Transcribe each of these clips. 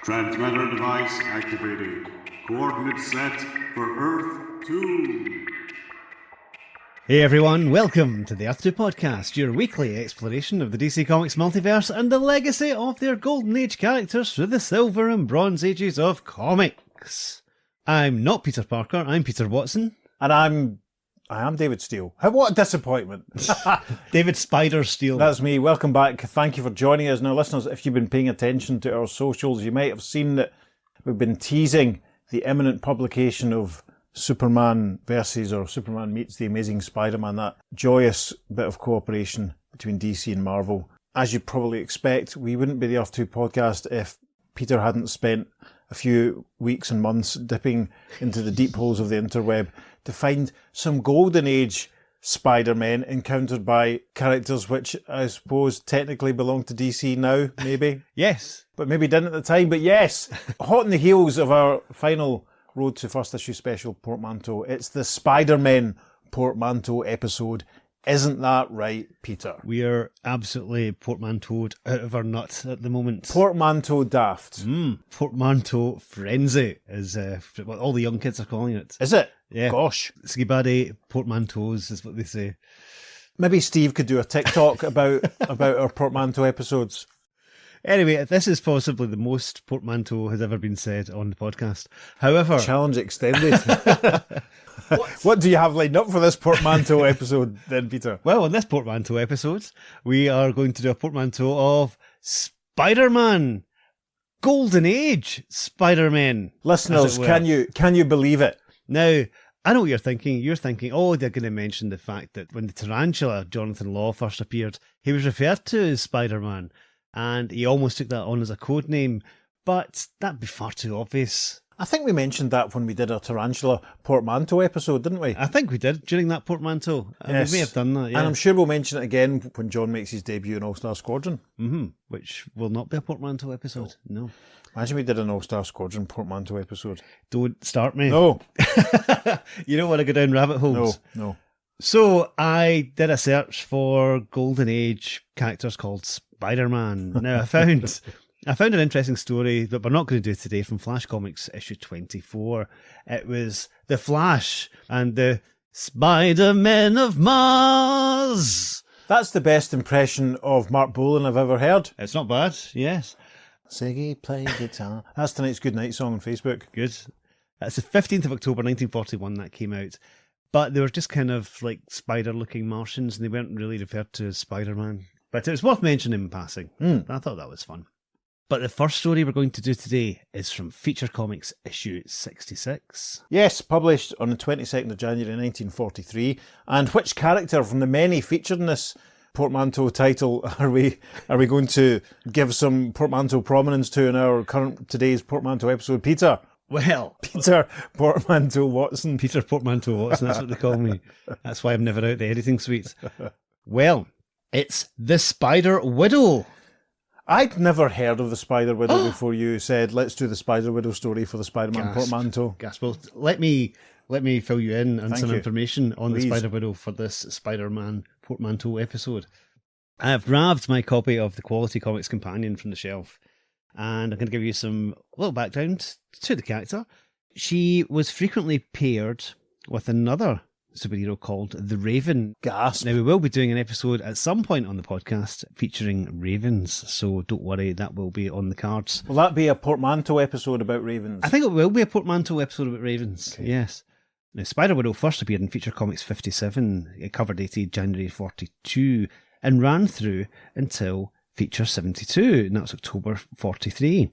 Transmitter device activated. Coordinates set for Earth 2. Hey everyone, welcome to the Earth 2 podcast, your weekly exploration of the DC Comics multiverse and the legacy of their Golden Age characters through the Silver and Bronze Ages of comics. I'm not Peter Parker, I'm Peter Watson. And I am David Steele. What a disappointment. David Spider Steele. That's me. Welcome back. Thank you for joining us. Now, listeners, if you've been paying attention to our socials, you might have seen that we've been teasing the imminent publication of Superman versus, or Superman meets the Amazing Spider-Man, that joyous bit of cooperation between DC and Marvel. As you probably expect, we wouldn't be the Earth 2 podcast if Peter hadn't spent a few weeks and months dipping into the deep holes of the interweb to find some Golden Age Spider-Men encountered by characters which I suppose technically belong to DC now, maybe. Yes. But maybe didn't at the time. But yes, hot on the heels of our final Road to First Issue special portmanteau, it's the Spider-Men portmanteau episode. Isn't that right, Peter? We are absolutely portmanteaued out of our nuts at the moment. Portmanteau daft. Portmanteau frenzy is what all the young kids are calling it. Is it? Yeah. Gosh. Skibadi portmanteaus is what they say. Maybe Steve could do a TikTok about our portmanteau episodes. Anyway, this is possibly the most portmanteau has ever been said on the podcast. However... Challenge extended. What do you have lined up for this portmanteau episode then, Peter? Well, on this portmanteau episode, we are going to do a portmanteau of Spider-Man. Golden Age Spider-Man. Listeners, can you believe it? Now, I know what you're thinking. You're thinking, oh, they're going to mention the fact that when the tarantula, Jonathan Law, first appeared, he was referred to as Spider-Man. And he almost took that on as a code name, but that'd be far too obvious. I think we mentioned that when we did our tarantula portmanteau episode, didn't we? I think we did, during that portmanteau. Yes. We may have done that, yeah. And I'm sure we'll mention it again when John makes his debut in All-Star Squadron. Mm-hmm. Which will not be a portmanteau episode, no. Imagine we did an All-Star Squadron portmanteau episode. Don't start me. No. You don't want to go down rabbit holes. No. So I did a search for Golden Age characters called Spider-Man. Now I found an interesting story that we're not going to do today from Flash Comics issue 24. It was The Flash and the Spider-Men of Mars. That's the best impression of Mark Bolan I've ever heard. It's not bad, yes. Siggy play guitar. That's tonight's Good Night song on Facebook. Good. That's the 15th of October 1941 that came out. But they were just kind of like spider-looking Martians, and they weren't really referred to as Spider-Man. But it was worth mentioning in passing. I thought that was fun. But the first story we're going to do today is from Feature Comics issue 66. Yes, published on the 22nd of January 1943. And which character from the many featured in this portmanteau title are we going to give some portmanteau prominence to in our today's portmanteau episode, Peter? Well, Peter Portmanteau Watson. Peter Portmanteau Watson, that's what they call me. That's why I'm never out the editing suites. Well, it's the Spider Widow. I'd never heard of the Spider Widow before you said, let's do the Spider Widow story for the Spider-Man portmanteau. Gasp. Well, let me fill you in on some information on Please. the Spider Widow for this Spider-Man portmanteau episode. I've grabbed my copy of the Quality Comics Companion from the shelf, and I'm going to give you some little background to the character. She was frequently paired with another superhero called the Raven. Gasp. Now, we will be doing an episode at some point on the podcast featuring ravens, so don't worry, that will be on the cards. Will that be a portmanteau episode about ravens? I think it will be a portmanteau episode about ravens, okay. Yes. Now, Spider Widow first appeared in Feature Comics 57, a cover dated January 42, and ran through until Feature 72, and that was October 43.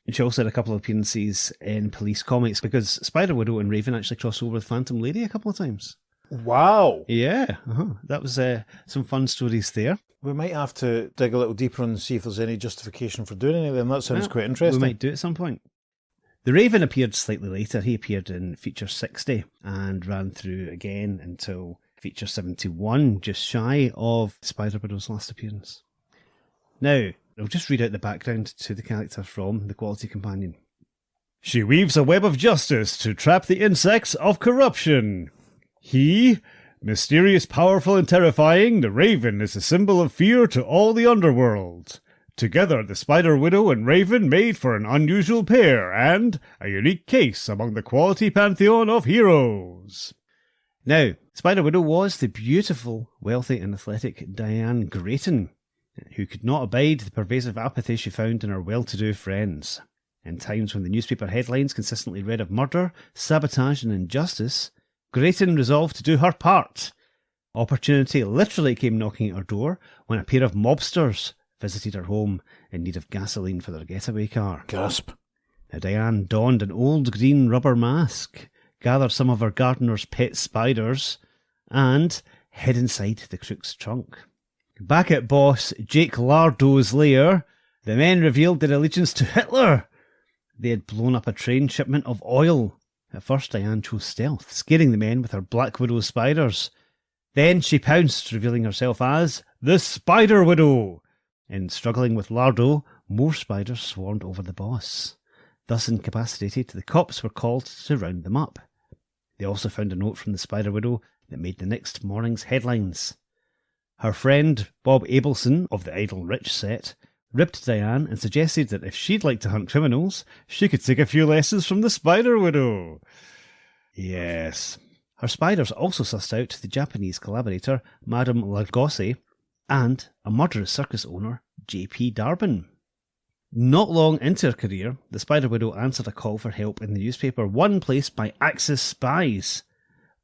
And she also had a couple of appearances in Police Comics, because Spider Widow and Raven actually crossed over with Phantom Lady a couple of times. Wow. Yeah, that was some fun stories there. We might have to dig a little deeper and see if there's any justification for doing any of them. That sounds quite interesting. We might do it at some point. The Raven appeared slightly later. He appeared in Feature 60 and ran through again until Feature 71, just shy of Spider Widow's last appearance. Now, I'll just read out the background to the character from the Quality Companion. She weaves a web of justice to trap the insects of corruption. He, mysterious, powerful, and terrifying, the Raven is a symbol of fear to all the underworld. Together, the Spider Widow and Raven made for an unusual pair and a unique case among the quality pantheon of heroes. Now, Spider Widow was the beautiful, wealthy and athletic Diane Grayton, who could not abide the pervasive apathy she found in her well-to-do friends. In times when the newspaper headlines consistently read of murder, sabotage and injustice, Grayton resolved to do her part. Opportunity literally came knocking at her door when a pair of mobsters visited her home in need of gasoline for their getaway car. Gasp. Now, Diane donned an old green rubber mask, gathered some of her gardener's pet spiders, and hid inside the crook's trunk. Back at boss Jake Lardo's lair, the men revealed their allegiance to Hitler. They had blown up a train shipment of oil. At first, Diane chose stealth, scaring the men with her Black Widow spiders. Then she pounced, revealing herself as the Spider Widow. In struggling with Lardo, more spiders swarmed over the boss. Thus incapacitated, the cops were called to round them up. They also found a note from the Spider Widow that made the next morning's headlines. Her friend Bob Abelson of the Idle Rich set ribbed Diane and suggested that if she'd like to hunt criminals, she could take a few lessons from the Spider Widow. Yes. Her spiders also sussed out the Japanese collaborator Madame Lagossi and a murderous circus owner, J.P. Darbin. Not long into her career, the Spider Widow answered a call for help in the newspaper, one placed by Axis spies.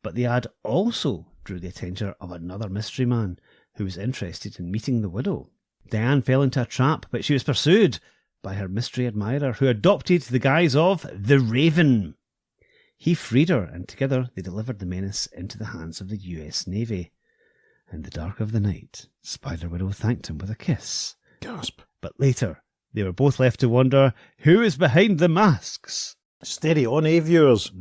But the ad also drew the attention of another mystery man who was interested in meeting the widow. Diane fell into a trap, but she was pursued by her mystery admirer who adopted the guise of the Raven. He freed her, and together they delivered the menace into the hands of the US Navy. In the dark of the night, Spider Widow thanked him with a kiss. Gasp. But later, they were both left to wonder who is behind the masks. Steady on, viewers.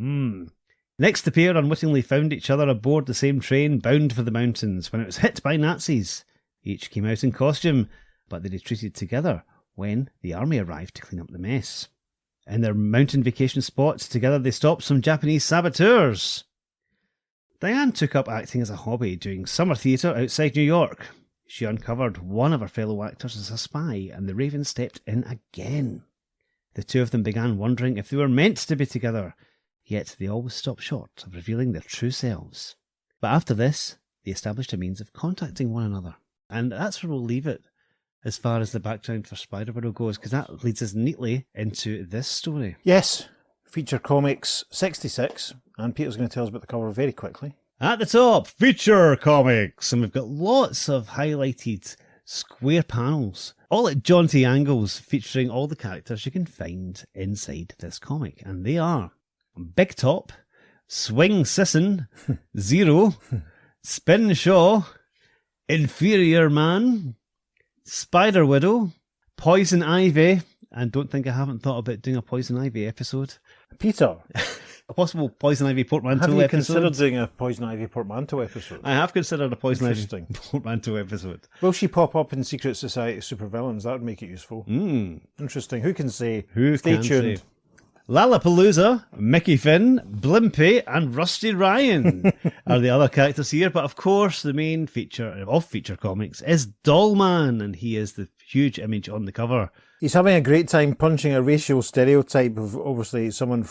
Next, the pair unwittingly found each other aboard the same train bound for the mountains when it was hit by Nazis. Each came out in costume, but they retreated together when the army arrived to clean up the mess. In their mountain vacation spots, together they stopped some Japanese saboteurs. Diane took up acting as a hobby, doing summer theatre outside New York. She uncovered one of her fellow actors as a spy, and the Raven stepped in again. The two of them began wondering if they were meant to be together, yet they always stopped short of revealing their true selves. But after this, they established a means of contacting one another. And that's where we'll leave it as far as the background for Spider Widow goes, because that leads us neatly into this story. Yes, Feature Comics 66, and Peter's going to tell us about the cover very quickly. At the top, Feature Comics, and we've got lots of highlighted square panels, all at jaunty angles, featuring all the characters you can find inside this comic. And they are Big Top, Swing Sisson, Zero, Spin Shaw, Inferior Man, Spider Widow, Poison Ivy, and don't think I haven't thought about doing a Poison Ivy episode. Peter, A possible Poison Ivy portmanteau have you episode. considered doing a Poison Ivy portmanteau episode? I have considered a Poison Ivy Interesting. portmanteau episode. Will she pop up in Secret Society Supervillains? That would make it useful. Interesting. Who can say? Who Stay can tuned. say? Lollapalooza, Mickey Finn, Blimpy, and Rusty Ryan are the other characters here. But of course, the main feature of Feature Comics is Dollman, and he is the huge image on the cover. He's having a great time punching a racial stereotype of obviously someone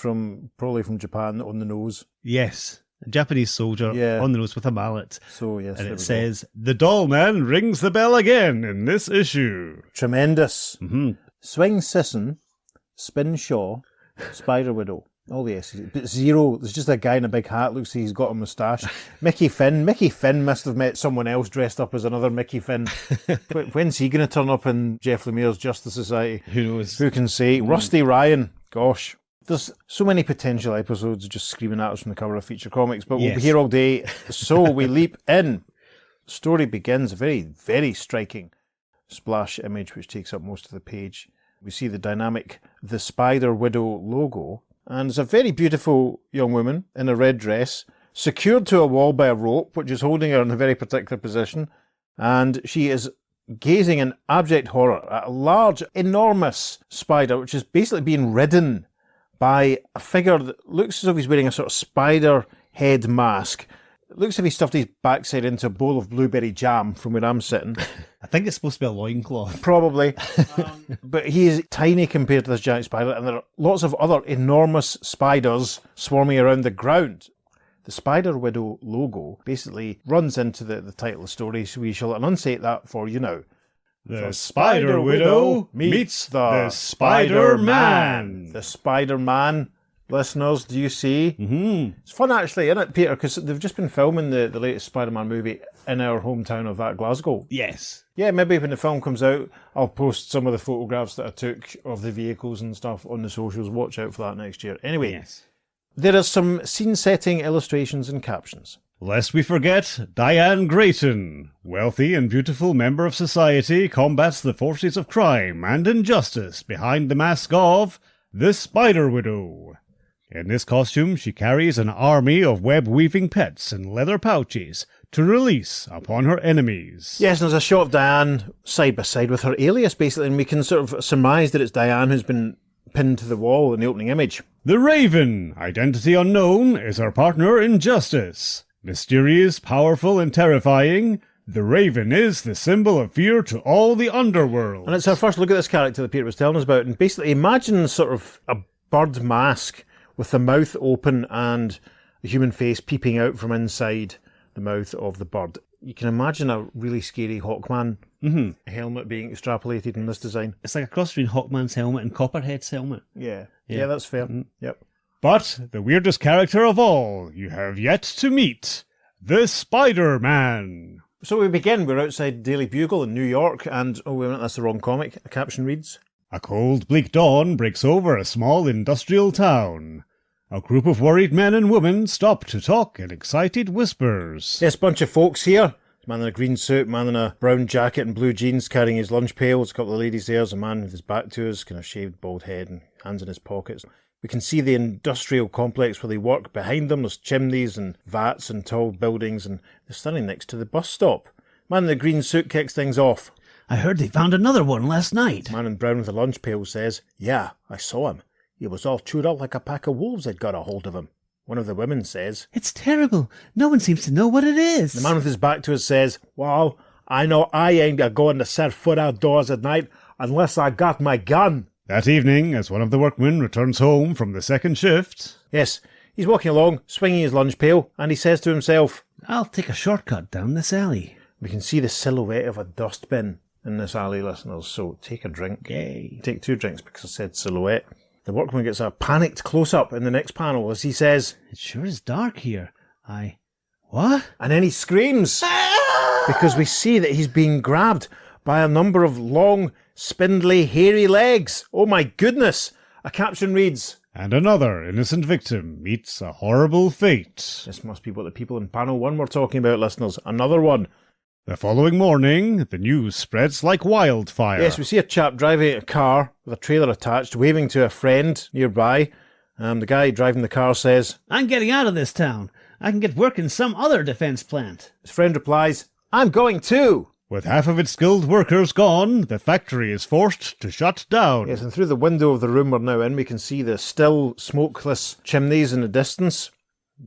probably from Japan on the nose. Yes, a Japanese soldier on the nose with a mallet. So yes, And there it we says, "The Dollman rings the bell again in this issue." go. Tremendous. Swing Sisson, Spin Shaw, Spider Widow. All the S's. But Zero, there's just a guy in a big hat, looks like he's got a moustache. Mickey Finn must have met someone else dressed up as another Mickey Finn. When's he going to turn up in Jeff Lemire's Justice Society? Who knows? Who can say? Rusty Ryan, gosh. There's so many potential episodes just screaming at us from the cover of Feature Comics, but we'll be here all day, so we leap in. The story begins, a very, very striking splash image which takes up most of the page. We see the dynamic The Spider Widow logo, and it's a very beautiful young woman in a red dress, secured to a wall by a rope, which is holding her in a very particular position, and she is gazing in abject horror at a large, enormous spider, which is basically being ridden by a figure that looks as if he's wearing a sort of spider head mask. It looks as if he stuffed his backside into a bowl of blueberry jam from where I'm sitting. I think it's supposed to be a loincloth. Probably. But he is tiny compared to this giant spider, and there are lots of other enormous spiders swarming around the ground. The Spider Widow logo basically runs into the title of the story, so we shall enunciate that for you now. The Spider Widow meets the Spider-Man. The Spider-Man. Listeners, do you see? Mm-hmm. It's fun actually, isn't it, Peter? Because they've just been filming the latest Spider-Man movie in our hometown of that, Glasgow. Yes. Yeah, maybe when the film comes out, I'll post some of the photographs that I took of the vehicles and stuff on the socials. Watch out for that next year. Anyway, Yes. there are some scene-setting illustrations and captions. Lest we forget, Diane Grayton, wealthy and beautiful member of society, combats the forces of crime and injustice behind the mask of the Spider Widow. In this costume, she carries an army of web-weaving pets in leather pouches to release upon her enemies. Yes, and there's a shot of Diane side by side with her alias, basically, and we can sort of surmise that it's Diane who's been pinned to the wall in the opening image. The Raven, identity unknown, is her partner in justice. Mysterious, powerful, and terrifying, the Raven is the symbol of fear to all the underworld. And it's our first look at this character that Peter was telling us about, and basically imagine sort of a bird mask with the mouth open and the human face peeping out from inside the mouth of the bird. You can imagine a really scary Hawkman helmet being extrapolated in this design. It's like a cross between Hawkman's helmet and Copperhead's helmet. Yeah, that's fair. Yep. But the weirdest character of all you have yet to meet, the Spider-Man. So we begin, we're outside Daily Bugle in New York, and, oh wait a minute, that's the wrong comic. A caption reads, A cold, bleak dawn breaks over a small industrial town. A group of worried men and women stop to talk in excited whispers. yes, bunch of folks here. A man in a green suit, man in a brown jacket and blue jeans carrying his lunch pail. There's a couple of ladies there. There's a man with his back to us, kind of shaved bald head and hands in his pockets. We can see the industrial complex where they work. Behind them there's chimneys and vats and tall buildings, and they're standing next to the bus stop. Man in the green suit kicks things off. I heard they found another one last night. Man in brown with a lunch pail says, yeah, I saw him. He was all chewed up like a pack of wolves had got a hold of him. One of the women says, It's terrible. No one seems to know what it is. the man with his back to us says, well, I know I ain't going to set foot outdoors at night unless I got my gun. That evening, as one of the workmen returns home from the second shift, Yes, he's walking along, swinging his lunch pail, and he says to himself, I'll take a shortcut down this alley. we can see the silhouette of a dustbin in this alley, listeners, so take a drink. Yay. Take 2 drinks because I said silhouette. The workman gets a panicked close-up in the next panel as he says, It sure is dark here. What? and then he screams because we see that he's being grabbed by a number of long, spindly, hairy legs. Oh my goodness! A caption reads, And another innocent victim meets a horrible fate. this must be what the people in panel 1 were talking about, listeners. Another one. The following morning, the news spreads like wildfire. Yes, we see a chap driving a car with a trailer attached, waving to a friend nearby. The guy driving the car says, I'm getting out of this town. I can get work in some other defense plant. his friend replies, I'm going too. With half of its skilled workers gone, the factory is forced to shut down. Yes, and through the window of the room we're now in, we can see the still smokeless chimneys in the distance.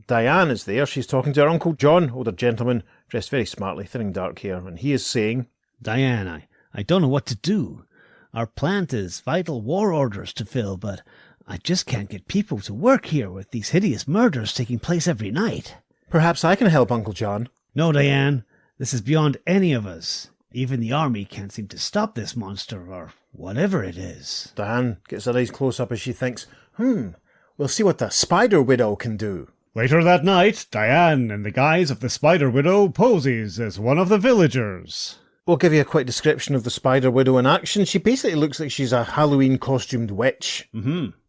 Diane is there. She's talking to her Uncle John, older gentleman, dressed very smartly, thinning dark hair, and he is saying, Diane, I don't know what to do. Our plant is vital war orders to fill, but I just can't get people to work here with these hideous murders taking place every night. perhaps I can help, Uncle John. No, Diane, this is beyond any of us. Even the army can't seem to stop this monster, or whatever it is. Diane gets her eyes close up as she thinks, we'll see what the Spider Widow can do. Later that night, Diane, in the guise of the Spider Widow, poses as one of the villagers. We'll give you a quick description of the Spider Widow in action. She basically looks like she's a Halloween costumed witch.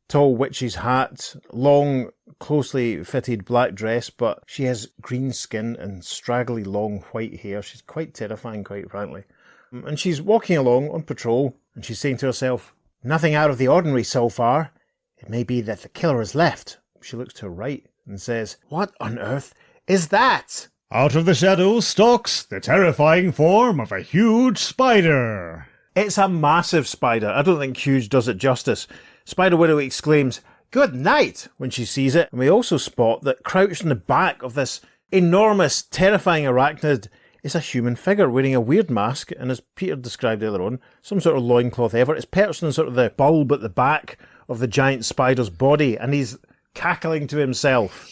Tall witch's hat, long, closely fitted black dress, but she has green skin and straggly long white hair. She's quite terrifying, quite frankly. And she's walking along on patrol, and she's saying to herself, nothing out of the ordinary so far. It may be that the killer has left. She looks to her right and says, what on earth is that? Out of the shadows stalks the terrifying form of a huge spider. It's a massive spider. I don't think huge does it justice. Spider Widow exclaims, good night, when she sees it. And we also spot that crouched in the back of this enormous, terrifying arachnid It's a human figure wearing a weird mask, and as Peter described earlier on, some sort of loincloth effort. It's perched on sort of the bulb at the back of the giant spider's body, and he's cackling to himself.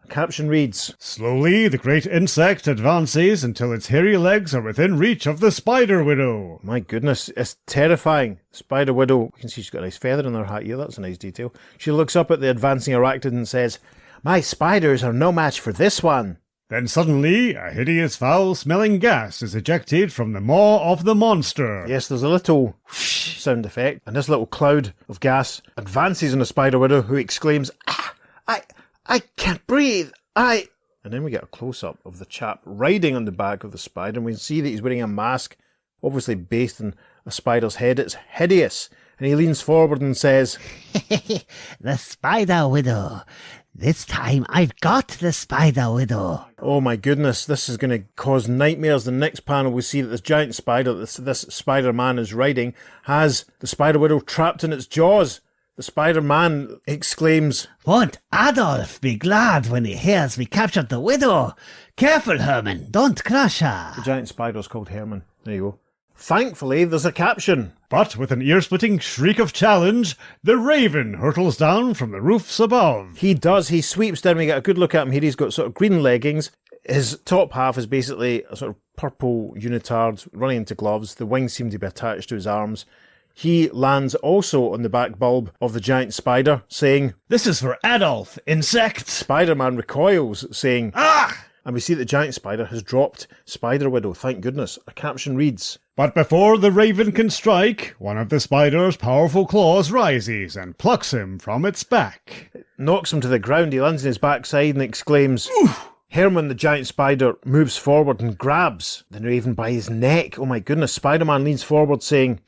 Caption reads, Slowly, the great insect advances until its hairy legs are within reach of the spider widow. my goodness, it's terrifying. Spider widow, you can see she's got a nice feather in her hat here, that's a nice detail. She looks up at the advancing arachnid and says, "My spiders are no match for this one." Then suddenly, a hideous foul-smelling gas is ejected from the maw of the monster. Yes, there's a little whoosh sound effect, and this little cloud of gas advances on the spider widow, who exclaims, I can't breathe, And then we get a close-up of the chap riding on the back of the spider, and we can see that he's wearing a mask, obviously based on a spider's head. It's hideous. And he leans forward and says, The spider widow. This time I've got the spider widow. oh my goodness, this is going to cause nightmares. The next panel we see that this giant spider that this Spider-Man is riding has the spider widow trapped in its jaws. The Spider-Man exclaims, Won't Adolf be glad when he hears we captured the widow? Careful, Herman, don't crush her. the giant spider's called Herman. There you go. Thankfully, there's a caption. But with an ear-splitting shriek of challenge, the raven hurtles down from the roofs above. He does. He sweeps down. We get a good look at him here. He's got sort of green leggings. His top half is basically a sort of purple unitard running into gloves. The wings seem to be attached to his arms. He lands also on the back bulb of the giant spider, saying, This is for Adolf, insect! Spider-Man recoils, saying, Ah! And we see that the giant spider has dropped Spider Widow. Thank goodness. A caption reads, But before the raven can strike, one of the spider's powerful claws rises and plucks him from its back. knocks him to the ground. He lands on his backside and exclaims, Oof! Herman, the giant spider, moves forward and grabs the raven by his neck. Oh my goodness. Spider-Man leans forward saying,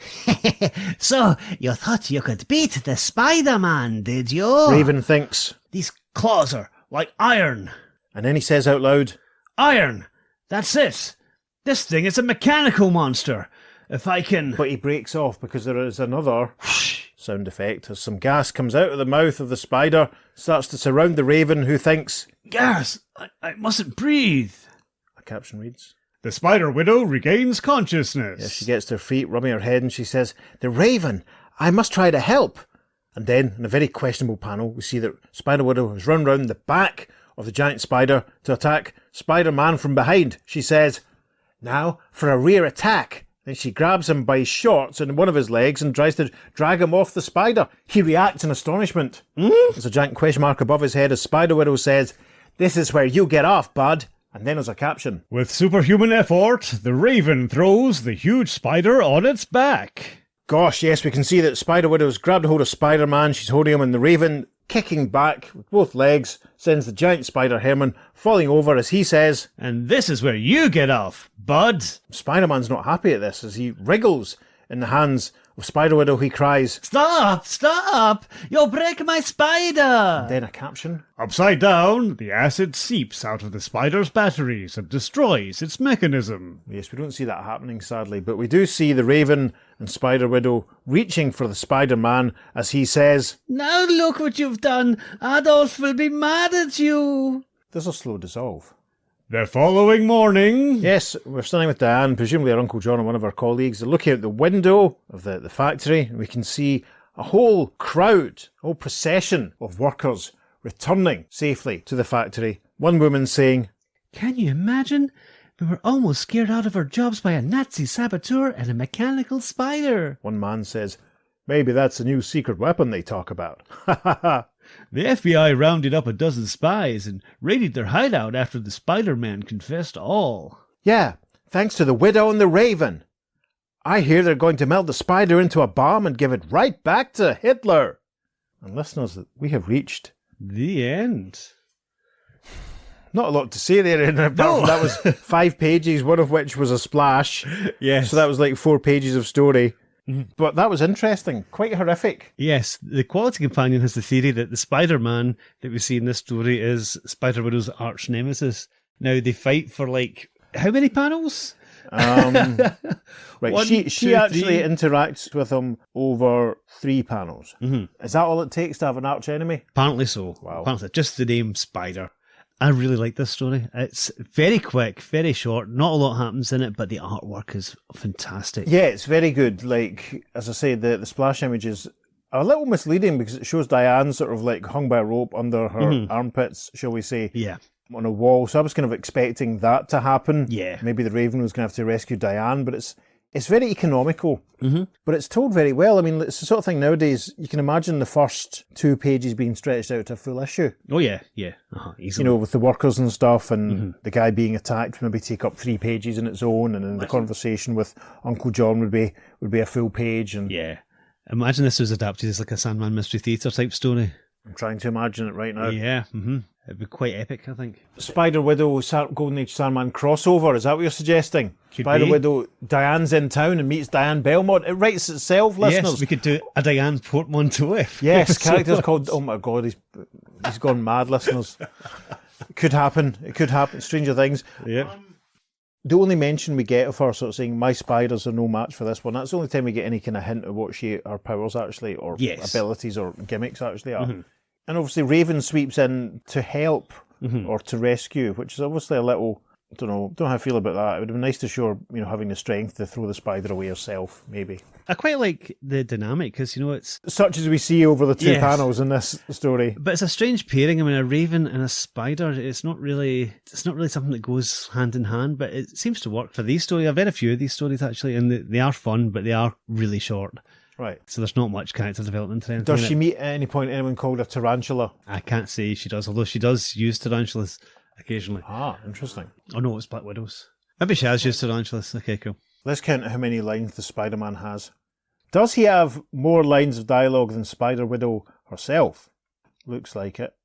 So, you thought you could beat the Spider-Man, did you? Raven thinks, These claws are like iron. and then he says out loud, Iron! That's it! This thing is a mechanical monster. If I can... but he breaks off because there is another sound effect as some gas comes out of the mouth of the spider, starts to surround the raven, who thinks, Gas! I mustn't breathe. a caption reads, The spider widow regains consciousness. yes, she gets to her feet, rubbing her head, and she says, the raven, I must try to help. And then, in a very questionable panel, we see that Spider Widow has run round the back of the giant spider to attack Spider-Man from behind. She says, now for a rear attack. Then she grabs him by his shorts and one of his legs and tries to drag him off the spider. He reacts in astonishment. There's a giant question mark above his head as Spider Widow says, this is where you get off, bud. And then there's a caption. With superhuman effort, the raven throws the huge spider on its back. Gosh, yes, we can see that Spider Widow's grabbed a hold of Spider-Man. She's holding him, and the raven, kicking back with both legs, sends the giant spider Herman falling over as he says, And this is where you get off, bud. Spider-Man's not happy at this as he wriggles in the hands of Spider Widow. He cries, Stop! Stop! You'll break my spider! then a caption. Upside down, the acid seeps out of the spider's batteries and destroys its mechanism. Yes, we don't see that happening, sadly, but we do see the raven and Spider Widow reaching for the Spider-Man as he says, Now look what you've done! Adolf will be mad at you! there's a slow dissolve. The following morning... Yes, we're standing with Diane, presumably our Uncle John and one of our colleagues. They're looking out the window of the factory, and we can see a whole crowd, a whole procession of workers returning safely to the factory. One woman saying, Can you imagine? We were almost scared out of our jobs by a Nazi saboteur and a mechanical spider. one man says, maybe that's a new secret weapon they talk about. Ha ha ha. The FBI rounded up a dozen spies and raided their hideout after the Spider-Man confessed all. Yeah, thanks to the widow and the raven. I hear they're going to melt the spider into a bomb and give it right back to Hitler. And listeners, we have reached. The end. Not a lot to say there, apart from that was 5 pages, one of which was a splash. Yes. So that was like 4 pages of story. But that was interesting, quite horrific. Yes, the Quality Companion has the theory that the Spider-Man that we see in this story is Spider-Widow's arch nemesis. Now, they fight for, like, how many panels? Right, One, she two, actually three. interacts with him over 3 panels. Is that all it takes to have an arch enemy? Apparently so. Wow. Apparently, just the name Spider. I really like this story. It's very quick, very short. Not a lot happens in it, but the artwork is fantastic. Yeah, it's very good. Like, as I say, the splash images are a little misleading because it shows Diane sort of like hung by a rope under her armpits, shall we say, Yeah. on a wall. So I was kind of expecting that to happen. Yeah. Maybe the Raven was going to have to rescue Diane, but it's very economical. But it's told very well. I mean, it's the sort of thing nowadays, you can imagine the first 2 pages being stretched out to a full issue. Oh, yeah, yeah. Easily. You know, with the workers and stuff, and the guy being attacked maybe take up 3 pages in its own, and then the conversation with Uncle John would be a full page. And Yeah. Imagine this was adapted as like a Sandman Mystery Theatre type story. I'm trying to imagine it right now. Yeah. It'd be quite epic, I think. Spider-Widow, Golden Age Sandman crossover, is that what you're suggesting? Could Spider-Widow, Diane's in town and meets Diane Belmont. It writes itself, listeners. Yes, we could do a Diane portmanteau if. Yes, characters called, oh my God, he's gone mad, listeners. It could happen. Stranger Things. Yeah. The only mention we get of her sort of saying, my spiders are no match for this one, that's the only time we get any kind of hint of what her powers actually, or abilities or gimmicks actually are. And obviously Raven sweeps in to help or to rescue, which is obviously a little, I don't know how I feel about that. It would have been nice to show her, having the strength to throw the spider away herself, maybe. I quite like the dynamic because, it's... Such as we see over the 2 panels in this story. But it's a strange pairing. I mean, a raven and a spider, it's not really something that goes hand in hand, but it seems to work for these stories. I've read a few of these stories, actually, and they are fun, but they are really short. Right. So there's not much character development or anything. Does she meet at any point anyone called a tarantula? I can't say she does, although she does use tarantulas occasionally. Ah, interesting. Oh no, it's Black Widows. Maybe she has used tarantulas. Okay, cool. Let's count how many lines the Spider-Man has. Does he have more lines of dialogue than Spider-Widow herself? Looks like it.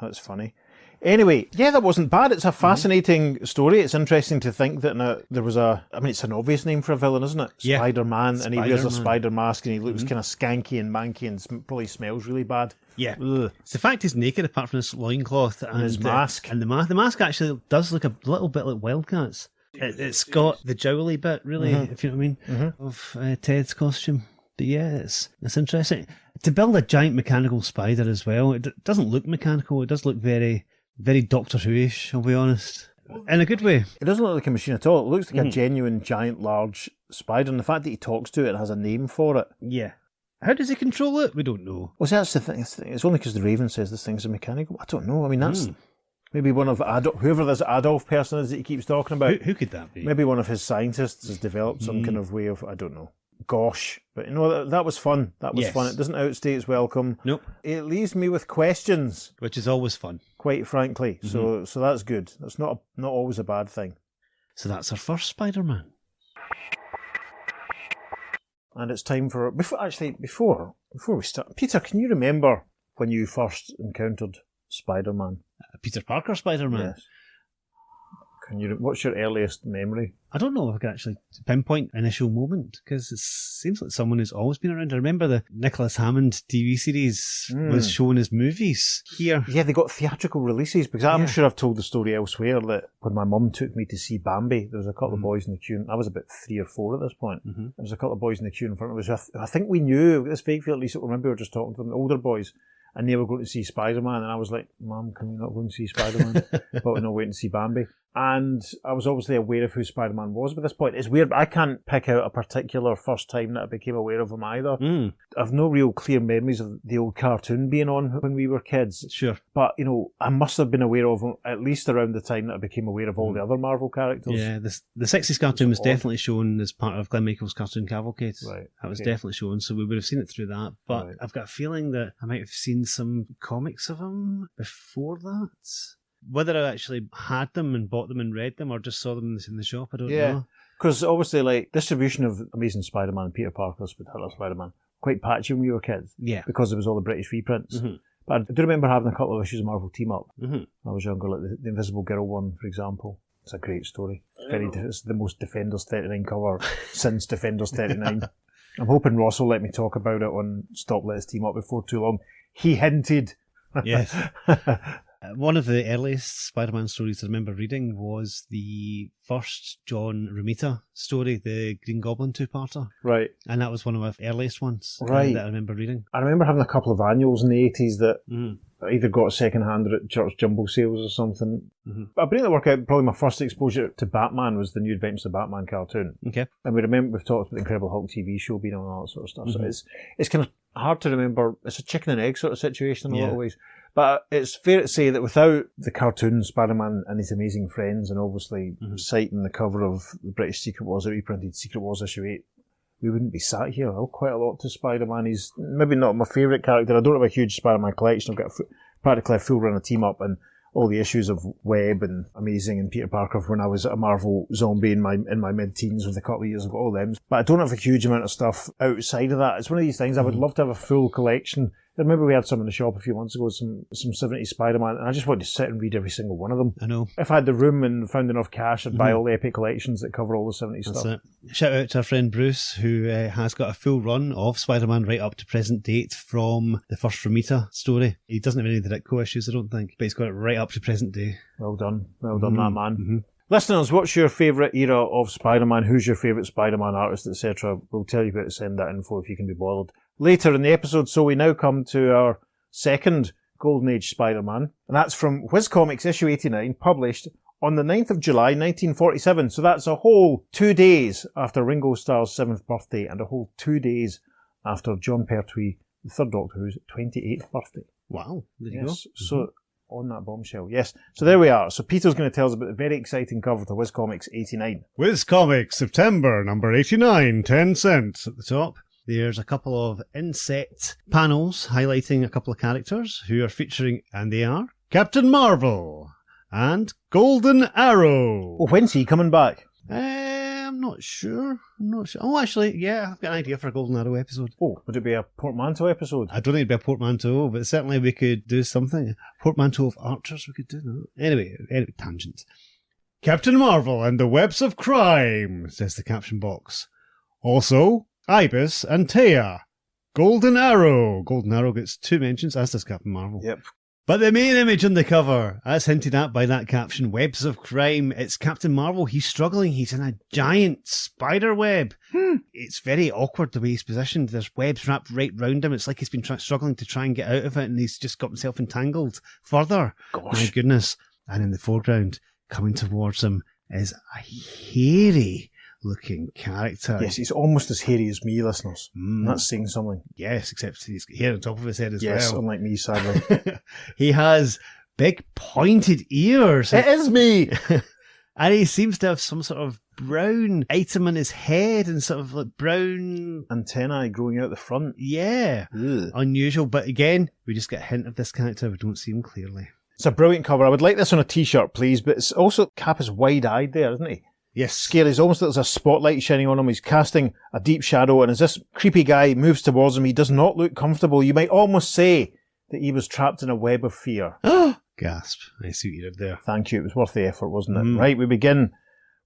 That's funny. Anyway, yeah, that wasn't bad. It's a fascinating story. It's interesting to think that there was it's an obvious name for a villain, isn't it? Yeah. Spider-Man, and he wears a Spider-Man. spider mask, and he looks kind of skanky and manky, and probably smells really bad. Yeah. Ugh. It's the fact he's naked apart from his loincloth and his mask. And the mask actually does look a little bit like Wildcats. It's got the jowly bit, really, if you know what I mean, of Ted's costume. But yeah, it's interesting. To build a giant mechanical spider as well, it doesn't look mechanical. It does look very, very Doctor Who-ish, I'll be honest. In a good way. It doesn't look like a machine at all. It looks like a genuine, giant, large spider, and the fact that he talks to it and has a name for it. Yeah. How does he control it? We don't know. Well, see, that's the thing. It's only because the Raven says this thing's a mechanical. I don't know. I mean, that's maybe one of whoever this Adolf person is that he keeps talking about. Who could that be? Maybe one of his scientists has developed some kind of way of, I don't know. Gosh. But that was fun. That was fun. It doesn't outstay its welcome. Nope. It leaves me with questions. Which is always fun. Quite frankly. So that's good. That's not always a bad thing. So that's our first Spider-Man. And it's time for... Before we start... Peter, can you remember when you first encountered Spider-Man? Peter Parker Spider-Man? Yes. What's your earliest memory? I don't know if I can actually pinpoint initial moment, because it seems like someone who's always been around. I remember the Nicholas Hammond TV series was shown as movies here. Yeah, they got theatrical releases, because I'm sure I've told the story elsewhere that when my mum took me to see Bambi, there was a couple of boys in the queue. I was about 3 or 4 at this point. There was a couple of boys in the queue in front of us. I think we knew, this vague feel at least, maybe we were just talking to them, the older boys, and they were going to see Spider-Man, and I was like, Mum, can we not go and see Spider-Man? But we're not waiting to see Bambi. And I was obviously aware of who Spider-Man was by this point. It's weird, I can't pick out a particular first time that I became aware of him either. I've no real clear memories of the old cartoon being on when we were kids. Sure. But, I must have been aware of him at least around the time that I became aware of all the other Marvel characters. Yeah, the 60s cartoon was definitely shown as part of Glenn Michael's Cartoon Cavalcade. Right. That was definitely shown, so we would have seen it through that. But I've got a feeling that I might have seen some comics of him before that. Whether I actually had them and bought them and read them or just saw them in the shop, I don't know. Because obviously, distribution of Amazing Spider-Man and Peter Parker's Spectacular Spider-Man, quite patchy when we were kids. Yeah. Because it was all the British reprints. But I do remember having a couple of issues of Marvel Team Up when I was younger, like the Invisible Girl one, for example. It's a great story. It's the most Defenders 39 cover since Defenders 39. I'm hoping Ross will let me talk about it on Stop Let's Team Up before too long. He hinted. Yes. One of the earliest Spider-Man stories I remember reading was the first John Romita story, the Green Goblin two-parter. Right. And that was one of my earliest ones Right. that I remember reading. I remember having a couple of annuals in the 80s that I either got second-hand or at church jumbo sales or something. But I bring that work out, probably my first exposure to Batman was the New Adventures of Batman cartoon. Okay. And we've talked about the Incredible Hulk TV show being on all that sort of stuff. So it's kind of hard to remember. It's a chicken and egg sort of situation in a lot of ways. But it's fair to say that without the cartoon Spider-Man and his amazing friends, and obviously citing the cover of the British Secret Wars, the reprinted Secret Wars issue 8, we wouldn't be sat here. I owe quite a lot to Spider-Man. He's maybe not my favourite character. I don't have a huge Spider-Man collection. I've got practically a full run of Team Up and all the issues of Webb and Amazing and Peter Parker when I was a Marvel zombie in my mid-teens with a couple of years. I've got all them. But I don't have a huge amount of stuff outside of that. It's one of these things I would love to have a full collection. I remember we had some in the shop a few months ago, some 70s Spider-Man, and I just wanted to sit and read every single one of them. I know. If I had the room and found enough cash, I'd buy all the epic collections that cover all the 70s That's stuff. it. Shout out to our friend Bruce, who has got a full run of Spider-Man right up to present date from the first Romita story. He doesn't have any of the Ditko issues, I don't think, but he's got it right up to present day. Well done, that man. Listeners, what's your favourite era of Spider-Man? Who's your favourite Spider-Man artist, etc.? We'll tell you about to send that info if you can be bothered later in the episode. So we now come to our second Golden Age Spider-Man, and that's from Whiz Comics issue 89, published on the 9th of July 1947. So that's a whole 2 days after Ringo Starr's 7th birthday and a whole 2 days after John Pertwee, the third Doctor Who's 28th birthday. Wow, there you go. So on that bombshell. Yes. So there we are. So Peter's going to tell us about the very exciting cover to Whiz Comics 89. Whiz Comics, September, number 89, 10 cents at the top. There's a couple of inset panels highlighting a couple of characters who are featuring, and they are Captain Marvel and Golden Arrow. Well, when's he coming back? I'm not sure. Oh, actually, yeah, I've got an idea for a Golden Arrow episode. Oh, would it be a portmanteau episode? I don't think it'd be a portmanteau, but certainly we could do something. A portmanteau of archers, we could do that. Anyway, tangent. Captain Marvel and the Webs of Crime, says the caption box. Also, Ibis and Taya. Golden Arrow. Golden Arrow gets 2 mentions, as does Captain Marvel. Yep. But the main image on the cover, as hinted at by that caption, Webs of Crime, it's Captain Marvel. He's struggling. He's in a giant spider web. It's very awkward the way he's positioned. There's webs wrapped right round him. It's like he's been struggling to try and get out of it, and he's just got himself entangled further. Gosh. My goodness. And in the foreground, coming towards him, is a hairy looking character. Yes, he's almost as hairy as me, listeners. That's saying something. Yes, except he's got hair on top of his head as Yes, well. unlike me, sadly. He has big pointed ears. It is me! And he seems to have some sort of brown item on his head and sort of like brown Antennae growing out the front. Yeah. Ugh. Unusual. But again, we just get a hint of this character. We don't see him clearly. It's a brilliant cover. I would like this on a t-shirt, please, but it's also, Cap is wide-eyed there, isn't he? Yes. Scary. It's almost like there's a spotlight shining on him. He's casting a deep shadow, and as this creepy guy moves towards him, he does not look comfortable. You might almost say that he was trapped in a web of fear. Gasp. I see what you did there. Thank you. It was worth the effort, wasn't it? Right, we begin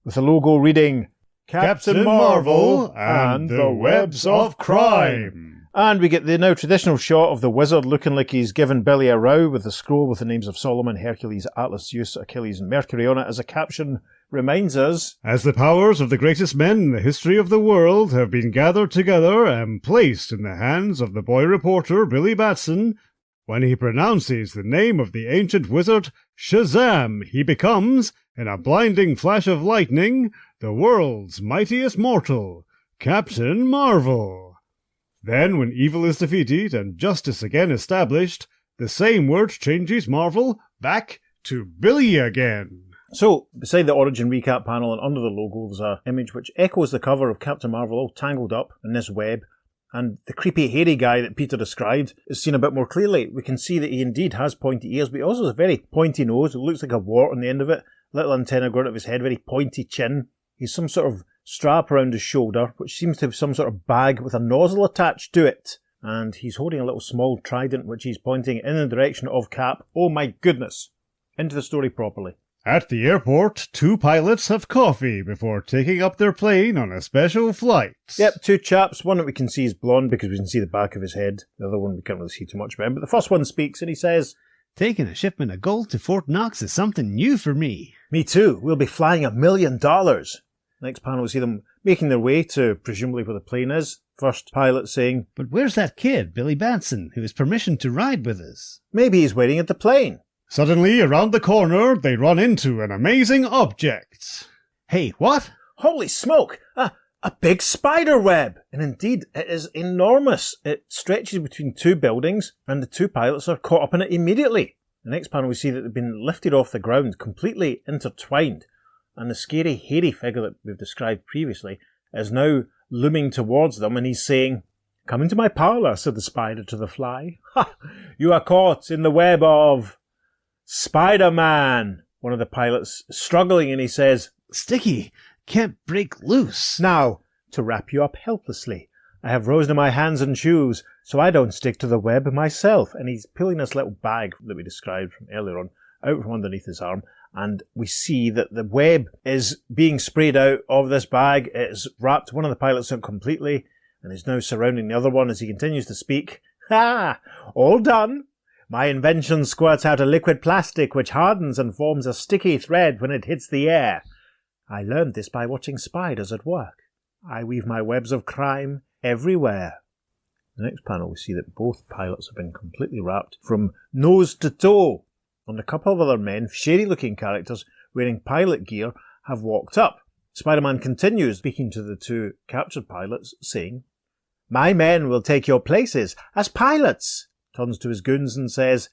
with the logo reading Captain Marvel and the Webs of Crime. And we get the now traditional shot of the wizard looking like he's given Billy a row with the scroll with the names of Solomon, Hercules, Atlas, Zeus, Achilles and Mercury on it as a caption reminds us, as the powers of the greatest men in the history of the world have been gathered together and placed in the hands of the boy reporter Billy Batson, when he pronounces the name of the ancient wizard Shazam, he becomes, in a blinding flash of lightning, the world's mightiest mortal, Captain Marvel. Then, when evil is defeated and justice again established, the same word changes Marvel back to Billy again. So, beside the origin recap panel and under the logo, there's an image which echoes the cover of Captain Marvel all tangled up in this web, and the creepy hairy guy that Peter described is seen a bit more clearly. We can see that he indeed has pointy ears, but he also has a very pointy nose. It looks like a wart on the end of it, little antenna going out of his head, very pointy chin. He's some sort of strap around his shoulder, which seems to have some sort of bag with a nozzle attached to it. And he's holding a little small trident, which he's pointing in the direction of Cap. Oh my goodness! Into the story properly. At the airport, 2 pilots have coffee before taking up their plane on a special flight. Yep, 2 chaps. One that we can see is blonde because we can see the back of his head. The other one we can't really see too much about him. But the first one speaks and he says, Taking a shipment of gold to Fort Knox is something new for me. Me too. We'll be flying $1 million. Next panel, we see them making their way to presumably where the plane is. First pilot saying, But where's that kid, Billy Batson, who has permission to ride with us? maybe he's waiting at the plane. Suddenly, around the corner, they run into an amazing object. Hey, what? Holy smoke! A big spider web! And indeed, it is enormous. It stretches between two buildings, and the two pilots are caught up in it immediately. The next panel, we see that they've been lifted off the ground, completely intertwined, and the scary, hairy figure that we've described previously is now looming towards them, and he's saying, "Come into my parlour," said the spider to the fly. "Ha! You are caught in the web of Spider-Man." One of the pilots is struggling, and he says, Sticky, can't break loose. "Now, to wrap you up helplessly, I have rosin in my hands and shoes, so I don't stick to the web myself." And he's pulling this little bag that we described from earlier on out from underneath his arm, and we see that the web is being sprayed out of this bag. It has wrapped one of the pilots up completely, and is now surrounding the other one as he continues to speak. "Ha! All done. My invention squirts out a liquid plastic which hardens and forms a sticky thread when it hits the air. I learned this by watching spiders at work. I weave my webs of crime everywhere." The next panel, we see that both pilots have been completely wrapped from nose to toe, and a couple of other men, shady-looking characters wearing pilot gear, have walked up. Spider-Man continues, speaking to the two captured pilots, saying, "My men will take your places as pilots." Turns to his goons and says,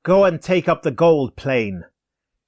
"Go and take up the gold plane.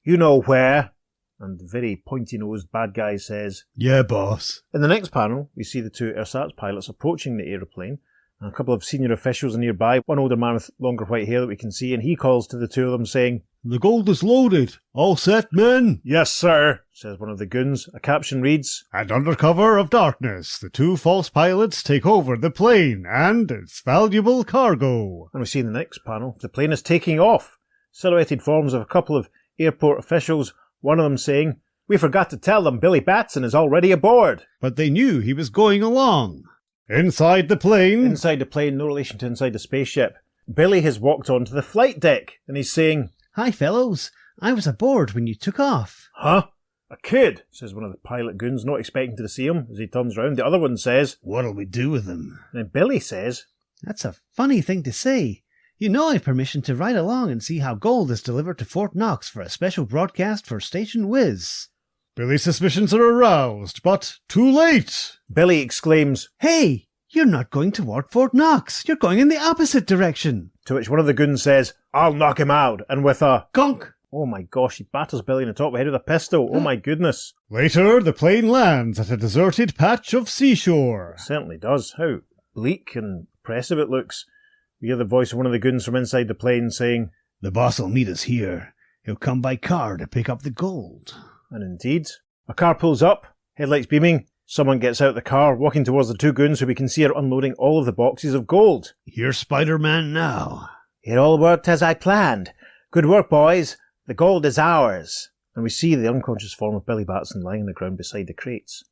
You know where." And the very pointy-nosed bad guy says, Yeah, boss. In the next panel, we see the two ersatz pilots approaching the aeroplane, and a couple of senior officials are nearby, one older man with longer white hair that we can see, and he calls to the two of them saying, The gold is loaded. All set, men? "Yes, sir," says one of the goons. A caption reads, And under cover of darkness, the two false pilots take over the plane and its valuable cargo. and we see in the next panel, the plane is taking off. Silhouetted forms of a couple of airport officials, one of them saying, "We forgot to tell them Billy Batson is already aboard." But they knew he was going along. Inside the plane, Inside the plane, no relation to inside the spaceship, Billy has walked onto the flight deck, and he's saying, Hi, fellows. I was aboard when you took off. "Huh? A kid?" says one of the pilot goons, not expecting to see him. As he turns round, the other one says, What'll we do with him? and then Billy says, That's a funny thing to say. You know I've permission to ride along and see how gold is delivered to Fort Knox for a special broadcast for Station Whiz. Billy's suspicions are aroused, but too late. Billy exclaims, Hey, you're not going toward Fort Knox. You're going in the opposite direction. to which one of the goons says, "I'll knock him out," and with a, Gunk. oh my gosh, he batters Billy in the top of the head with a pistol. Oh my goodness. Later, the plane lands at a deserted patch of seashore. It certainly does. How bleak and oppressive it looks. We hear the voice of one of the goons from inside the plane saying, The boss'll meet us here. He'll come by car to pick up the gold. and indeed, a car pulls up, headlights beaming. Someone gets out of the car, walking towards the two goons who we can see are unloading all of the boxes of gold. Here's Spider-Man now. "It all worked as I planned. Good work, boys. The gold is ours." And we see the unconscious form of Billy Batson lying on the ground beside the crates.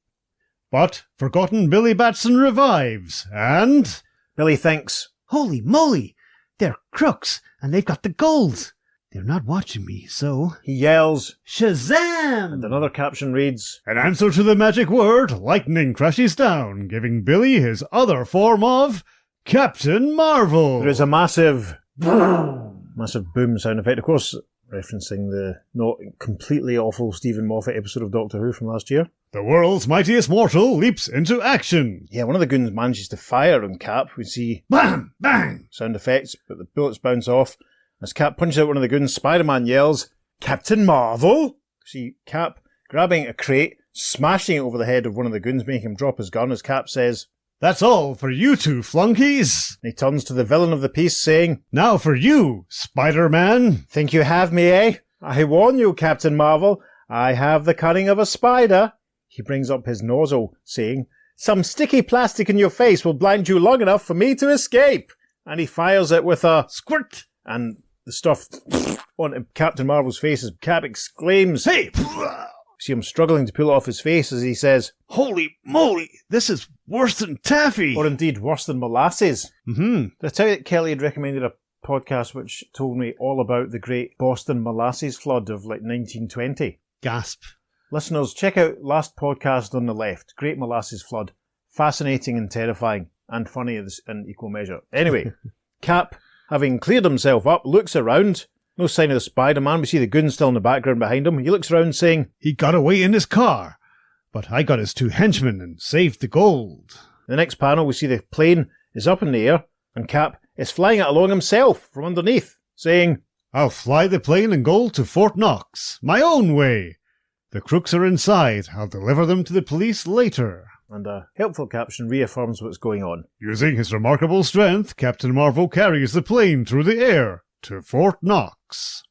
But forgotten Billy Batson revives, and Billy thinks, Holy moly! They're crooks, and they've got the gold. They're not watching me, so... he yells, Shazam! and another caption reads, in answer to the magic word, lightning crashes down, giving Billy his other form of Captain Marvel. there is a massive boom sound effect. Of course, referencing the not completely awful Stephen Moffat episode of Doctor Who from last year. The world's mightiest mortal leaps into action. Yeah, one of the goons manages to fire on Cap. We see Bam! Bang! sound effects, but the bullets bounce off. As Cap punches out one of the goons, Spider-Man yells, "Captain Marvel!" See Cap grabbing a crate, smashing it over the head of one of the goons, making him drop his gun, as Cap says, That's all for you two flunkies. and he turns to the villain of the piece, saying, Now for you, Spider-Man. "Think you have me, eh? I warn you, Captain Marvel, I have the cunning of a spider." He brings up his nozzle, saying, "Some sticky plastic in your face will blind you long enough for me to escape." And he fires it with a Squirt! and the stuff onto Captain Marvel's face as Cap exclaims. Hey! See him struggling to pull it off his face as he says, Holy moly! This is worse than taffy! or indeed worse than molasses. Mm-hmm. Did I tell you that Kelly had recommended a podcast which told me all about the great Boston molasses flood of 1920. Gasp. Listeners, check out last podcast on the left. Great molasses flood. Fascinating and terrifying, and funny in equal measure. Anyway, Cap, having cleared himself up, looks around. No sign of the Spider-Man. We see the goon still in the background behind him. He looks around saying, He got away in his car, but I got his 2 henchmen and saved the gold. In the next panel, we see the plane is up in the air, and Cap is flying it along himself from underneath, saying, I'll fly the plane and gold to Fort Knox, my own way. The crooks are inside. I'll deliver them to the police later. And a helpful caption reaffirms what's going on. Using his remarkable strength, Captain Marvel carries the plane through the air to Fort Knox.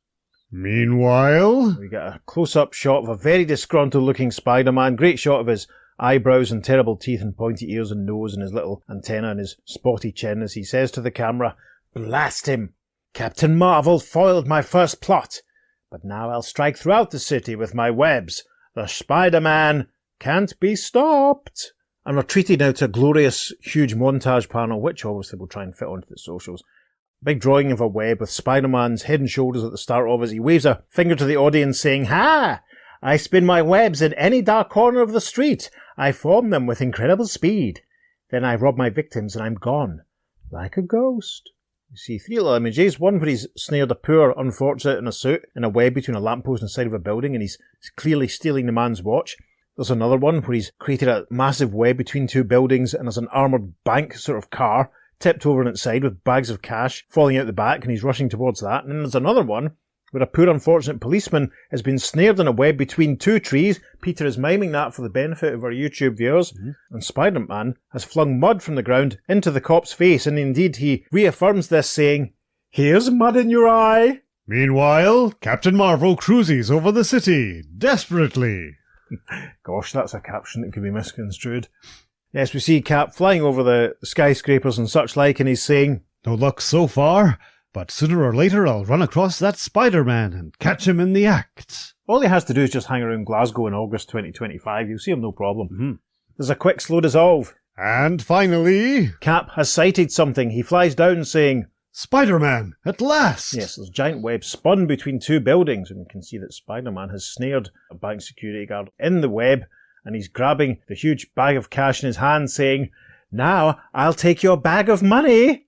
Meanwhile, We get a close-up shot of a very disgruntled-looking Spider-Man. Great shot of his eyebrows and terrible teeth and pointy ears and nose and his little antenna and his spotty chin as he says to the camera, Blast him! Captain Marvel foiled my first plot, but now I'll strike throughout the city with my webs. The Spider-Man can't be stopped. And we're treated now to a glorious, huge montage panel, which obviously we'll try and fit onto the socials. Big drawing of a web with Spider-Man's head and shoulders at the start of as he waves a finger to the audience saying, Ha! I spin my webs in any dark corner of the street. I form them with incredible speed. Then I rob my victims and I'm gone, like a ghost. You see 3 little images. One where he's snared a poor unfortunate in a suit in a web between a lamppost and the side of a building and he's clearly stealing the man's watch. There's another one where he's created a massive web between 2 buildings and there's an armoured bank sort of car tipped over on its side with bags of cash falling out the back and he's rushing towards that. And then there's another one where a poor unfortunate policeman has been snared in a web between 2 trees. Peter is miming that for the benefit of our YouTube viewers. And Spider-Man has flung mud from the ground into the cop's face, and indeed he reaffirms this saying, Here's mud in your eye. meanwhile, Captain Marvel cruises over the city, desperately. Gosh, that's a caption that could be misconstrued. Yes, we see Cap flying over the skyscrapers and such like, and he's saying, No luck so far, but sooner or later I'll run across that Spider-Man and catch him in the act. all he has to do is just hang around Glasgow in August 2025. You'll see him no problem. There's a quick slow dissolve. And finally, Cap has sighted something. He flies down saying, Spider-Man, at last! Yes, there's a giant web spun between 2 buildings, and we can see that Spider-Man has snared a bank security guard in the web, and he's grabbing the huge bag of cash in his hand, saying, Now I'll take your bag of money.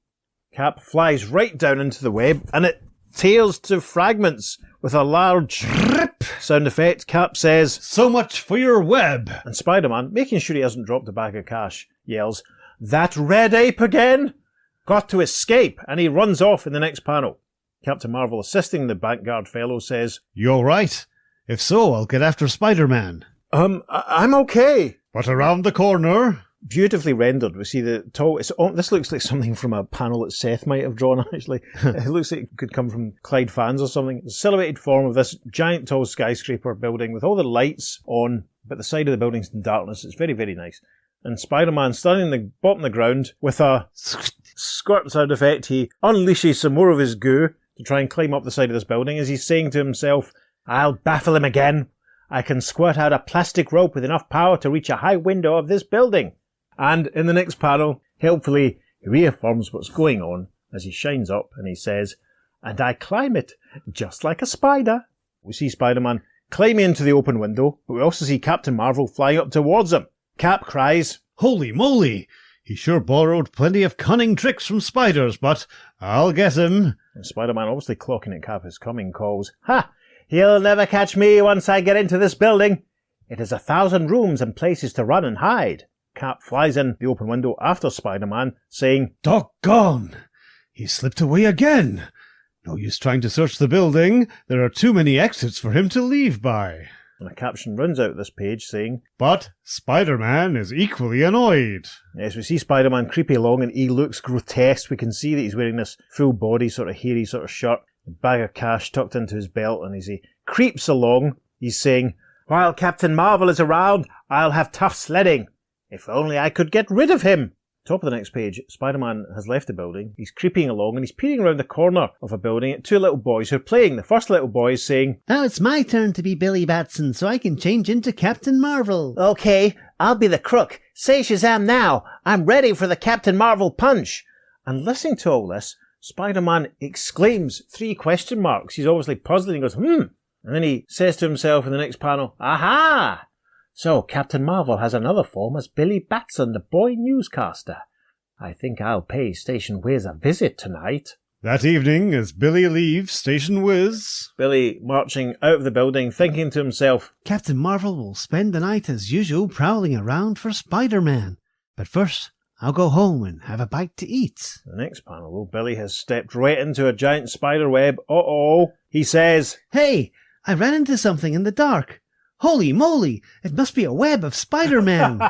Cap flies right down into the web, and it tears to fragments with a large rip sound effect. Cap says, So much for your web! and Spider-Man, making sure he hasn't dropped a bag of cash, yells, That red ape again? Got to escape, and he runs off in the next panel. Captain Marvel, assisting the bank guard fellow, says, You all right? If so, I'll get after Spider-Man. I'm okay. But around the corner... Beautifully rendered. We see the tall... this looks like something from a panel that Seth might have drawn, actually. It looks like it could come from Clyde fans or something. The silhouetted form of this giant tall skyscraper building with all the lights on, but the side of the building's in darkness. It's very, very nice. And Spider-Man standing in the bottom of the ground with a squirt sound effect. He unleashes some more of his goo to try and climb up the side of this building as he's saying to himself, I'll baffle him again. I can squirt out a plastic rope with enough power to reach a high window of this building. And in the next panel, helpfully, he reaffirms what's going on as he shines up and he says, And I climb it just like a spider. We see Spider-Man climbing into the open window, but we also see Captain Marvel flying up towards him. Cap cries, Holy moly! He sure borrowed plenty of cunning tricks from spiders, but I'll get him. And Spider-Man, obviously clocking at Cap is coming, calls, Ha! He'll never catch me once I get into this building. It has 1,000 rooms and places to run and hide. Cap flies in the open window after Spider-Man, saying, Doggone! He slipped away again. No use trying to search the building. There are too many exits for him to leave by. And a caption runs out this page saying, But Spider-Man is equally annoyed. Yes, we see Spider-Man creepy along and he looks grotesque. We can see that he's wearing this full body, sort of hairy sort of shirt, a bag of cash tucked into his belt, and as he creeps along, he's saying, While Captain Marvel is around, I'll have tough sledding. If only I could get rid of him. Top of the next page, Spider-Man has left the building. He's creeping along and he's peering around the corner of a building at 2 little boys who are playing. The first little boy is saying, Now it's my turn to be Billy Batson, so I can change into Captain Marvel. Okay, I'll be the crook. Say Shazam now. I'm ready for the Captain Marvel punch. And listening to all this, Spider-Man exclaims 3 question marks. He's obviously puzzling. He goes, And then he says to himself in the next panel, aha! So Captain Marvel has another form as Billy Batson, the boy newscaster. I think I'll pay Station Whiz a visit tonight. That evening, as Billy leaves Station Whiz, Billy marching out of the building, thinking to himself, Captain Marvel will spend the night as usual prowling around for Spider-Man. But first, I'll go home and have a bite to eat. The next panel, though, Billy has stepped right into a giant spider web. Uh-oh. He says, Hey, I ran into something in the dark. Holy moly, it must be a web of Spider-Man.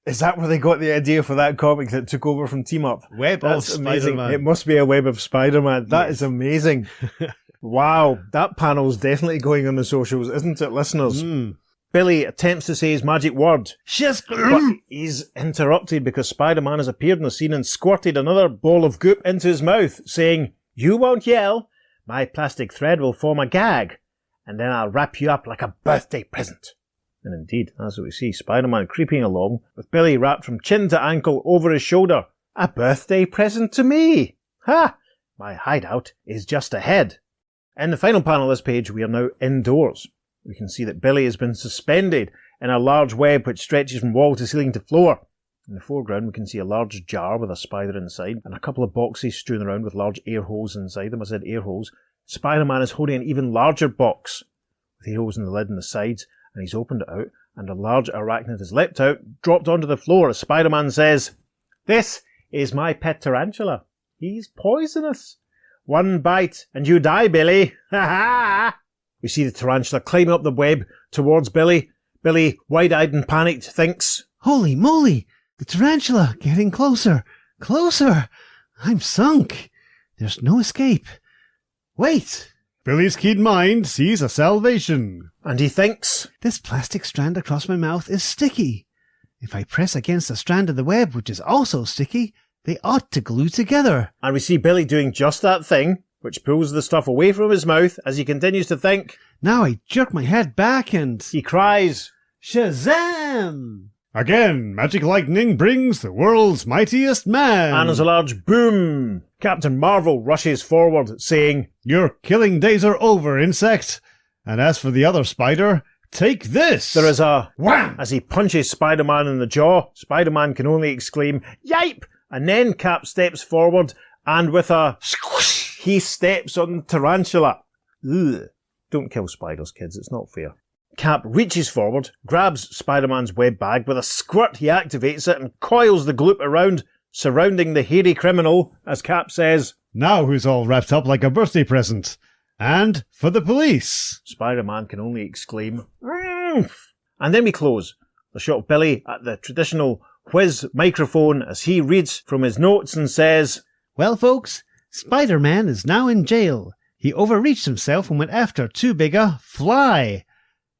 Is that where they got the idea for that comic that took over from Team Up? Web That's of amazing. Spider-Man. It must be a web of Spider-Man. That is amazing. Wow, that panel's definitely going on the socials, isn't it, listeners? Billy attempts to say his magic word, but he's interrupted because Spider-Man has appeared in the scene and squirted another ball of goop into his mouth, saying, You won't yell. My plastic thread will form a gag, and then I'll wrap you up like a birthday present. And indeed, as we see, Spider-Man creeping along, with Billy wrapped from chin to ankle over his shoulder. A birthday present to me! Ha! My hideout is just ahead. In the final panel of this page, we are now indoors. We can see that Billy has been suspended in a large web which stretches from wall to ceiling to floor. In the foreground, we can see a large jar with a spider inside, and a couple of boxes strewn around with large air holes inside them. I said air holes. Spider-Man is holding an even larger box, with air holes in the lid and the sides, and he's opened it out, and a large arachnid has leapt out, dropped onto the floor as Spider-Man says, This is my pet tarantula. He's poisonous. One bite and you die, Billy. Ha ha! We see the tarantula climbing up the web towards Billy. Billy, wide-eyed and panicked, thinks, Holy moly, the tarantula getting closer, closer. I'm sunk. There's no escape. Wait! Billy's keen mind sees a salvation. and he thinks, This plastic strand across my mouth is sticky. If I press against a strand of the web, which is also sticky, they ought to glue together. and we see Billy doing just that thing, which pulls the stuff away from his mouth as he continues to think. Now I jerk my head back and... He cries, Shazam! Again, magic lightning brings the world's mightiest man. and there's a large boom. Captain Marvel rushes forward, saying, Your killing days are over, insect. And as for the other spider, take this. There is a wham as he punches Spider-Man in the jaw. Spider-Man can only exclaim, Yipe! And then Cap steps forward, and with a squish, he steps on the tarantula. Ugh. Don't kill spiders, kids, it's not fair. Cap reaches forward, grabs Spider-Man's web bag. With a squirt, he activates it and coils the gloop around, surrounding the hairy criminal, as Cap says, Now who's all wrapped up like a birthday present? And for the police. Spider-Man can only exclaim, "Rumph!" And then we close. The shot of Billy at the traditional whiz microphone as he reads from his notes and says, Well, folks, Spider-Man is now in jail. He overreached himself and went after too big a fly.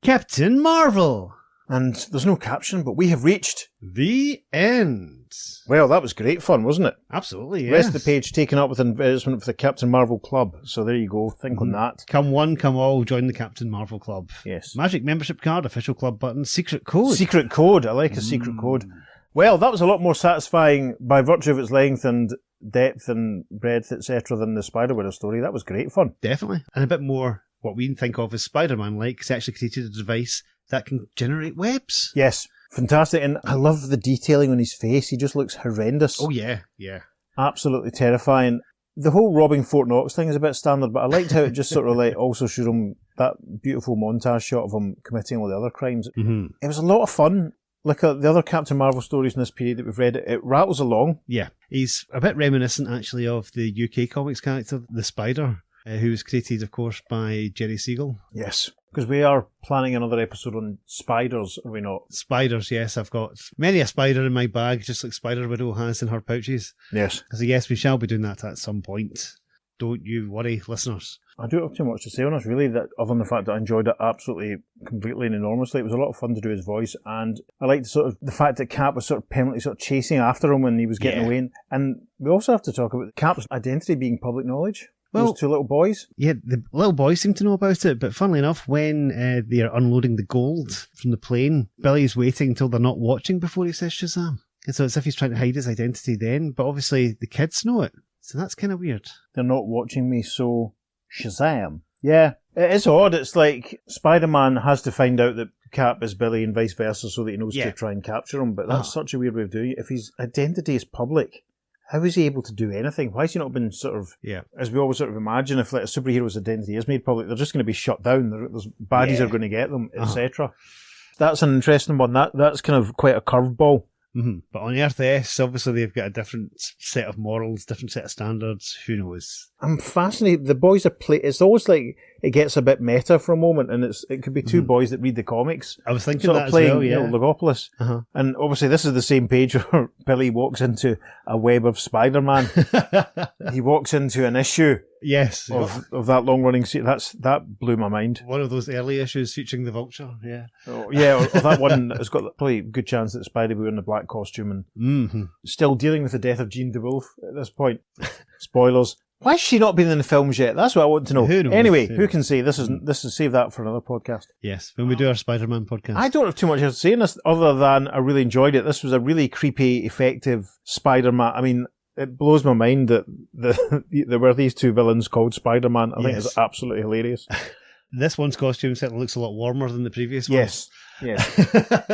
Captain Marvel. and there's no caption, but we have reached. The end. Well, that was great fun, wasn't it? Absolutely, yes. Rest of the page taken up with an advertisement for the Captain Marvel Club. So there you go. Think on that. Come one, come all, join the Captain Marvel Club. Yes. Magic membership card, official club button, secret code. Secret code. I like a secret code. Well, that was a lot more satisfying by virtue of its length and depth and breadth, etc., than the Spider-Widow story. That was great fun. Definitely. And a bit more what we think of as Spider-Man like, because actually created a device that can generate webs. Yes. Fantastic. And I love the detailing on his face. He just looks horrendous. Oh, yeah, yeah. Absolutely terrifying. The whole robbing Fort Knox thing is a bit standard, but I liked how it just sort of like also showed him that beautiful montage shot of him committing all the other crimes. Mm-hmm. It was a lot of fun. Like the other Captain Marvel stories in this period that we've read, it rattles along. Yeah. He's a bit reminiscent, actually, of the UK comics character, the Spider, who was created, of course, by Jerry Siegel. Yes. Because we are planning another episode on spiders, are we not? Spiders, yes. I've got many a spider in my bag, just like Spider-Widow has in her pouches. Yes. Because, yes, we shall be doing that at some point. Don't you worry, listeners. I don't have too much to say on this, really, that other than the fact that I enjoyed it absolutely, completely and enormously. It was a lot of fun to do his voice, and I liked the fact that Cap was sort of permanently sort of chasing after him when he was getting away. And we also have to talk about Cap's identity being public knowledge. Well, those two little boys. Yeah, the little boys seem to know about it, but funnily enough, when they're unloading the gold from the plane, Billy's waiting until they're not watching before he says Shazam. And so it's as if he's trying to hide his identity then, but obviously the kids know it. So that's kind of weird. They're not watching me, so Shazam. Yeah, it is odd. It's like Spider-Man has to find out that Cap is Billy and vice versa so that he knows to try and capture him, but that's such a weird way of doing it. If his identity is public, how is he able to do anything? Why has he not been sort of, as we always sort of imagine, if like a superhero's identity is made public, they're just going to be shut down, there's baddies are going to get them, etc. That's an interesting one. That's kind of quite a curveball. Mm-hmm. But on Earth S, obviously they've got a different set of morals, different set of standards. Who knows? I'm fascinated. The boys are it's always like it gets a bit meta for a moment, and it could be two boys that read the comics. I was thinking sort that of playing, as well, yeah. Logopolis. And obviously this is the same page where Billy walks into a web of Spider-Man. He walks into an issue yes, of that long-running series. That blew my mind. One of those early issues featuring the Vulture, yeah. Or that one has got probably a good chance that Spidey will be in the black costume and still dealing with the death of Jean DeWolf at this point. Spoilers. Why has she not been in the films yet? That's what I want to know. Who knows? Anyway, who can say this is save that for another podcast. Yes, when we do our Spider-Man podcast. I don't have too much else to say in this other than I really enjoyed it. This was a really creepy, effective Spider-Man. I mean, it blows my mind that there were these two villains called Spider-Man. I think it's absolutely hilarious. This one's costume certainly looks a lot warmer than the previous one. Yes.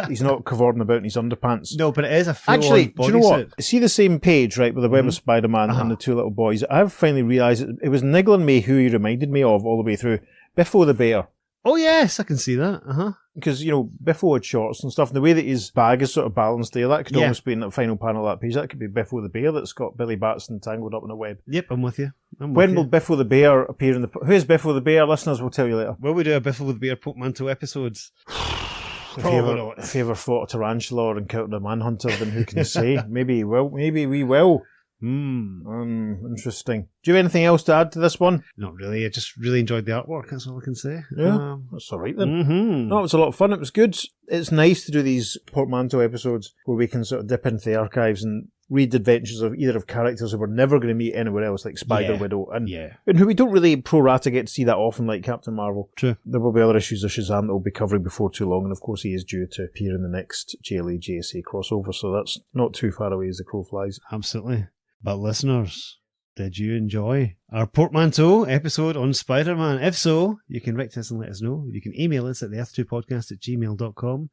He's not cavorting about in his underpants. No, but it is a full-on Actually, do you know what? bodysuit. See the same page, right, with the web of Spider-Man and the two little boys? I've finally realised it was niggling me who he reminded me of all the way through. Biffo the Bear. Oh, yes, I can see that. Because, Biffo had shorts and stuff, and the way that his bag is sort of balanced there, that could almost be in the final panel of that page. That could be Biffo the Bear that's got Billy Batson tangled up in a web. Yep, I'm with you. When will Biffo the Bear appear in the... Who is Biffo the Bear? Listeners, we'll tell you later. Will we do a Biffle with Bear portmanteau episodes? Probably not. If he ever fought a tarantula or encountered a manhunter, then who can say? Maybe he will. Maybe we will. Interesting. Do you have anything else to add to this one? Not really. I just really enjoyed the artwork. That's all I can say. Yeah, that's all right then. No, it was a lot of fun. It was good. It's nice to do these portmanteau episodes where we can sort of dip into the archives and read the adventures of either of characters who we're never going to meet anywhere else, like Spider-Widow, and who we don't really pro-rata get to see that often, like Captain Marvel. True. There will be other issues of Shazam that we'll be covering before too long, and of course he is due to appear in the next JLA-JSA crossover, so that's not too far away as the crow flies. Absolutely. But listeners, did you enjoy our portmanteau episode on Spider-Man? If so, you can write to us and let us know. You can email us at theearth2podcast@gmail.com.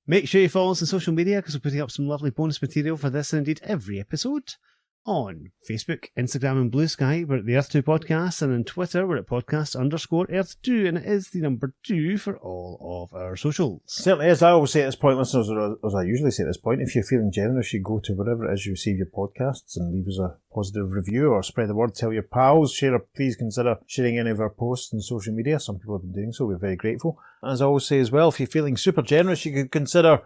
Make sure you follow us on social media because we're putting up some lovely bonus material for this and indeed every episode. On Facebook, Instagram and Blue Sky, we're at the Earth 2 Podcast, and on Twitter, we're at podcast_Earth2, and it is the number 2 for all of our socials. Certainly is. I always say at this point, listeners, or as I usually say at this point, if you're feeling generous, you go to wherever it is you receive your podcasts and leave us a positive review or spread the word, tell your pals, please consider sharing any of our posts on social media. Some people have been doing so. We're very grateful. As I always say as well, if you're feeling super generous, you could consider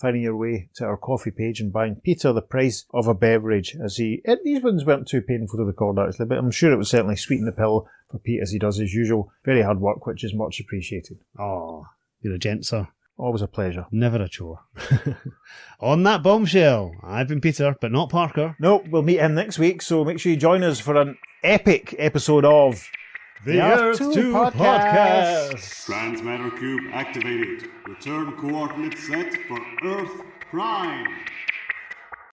finding your way to our coffee page and buying Peter the price of a beverage. These ones weren't too painful to record actually, but I'm sure it would certainly sweeten the pill for Pete as he does his usual very hard work, which is much appreciated. Oh, you're a gent, sir. Always a pleasure. Never a chore. On that bombshell, I've been Peter, but not Parker. No, we'll meet him next week, so make sure you join us for an epic episode of The Earth 2 Podcast. Transmatter cube activated. Return coordinates set for Earth Prime.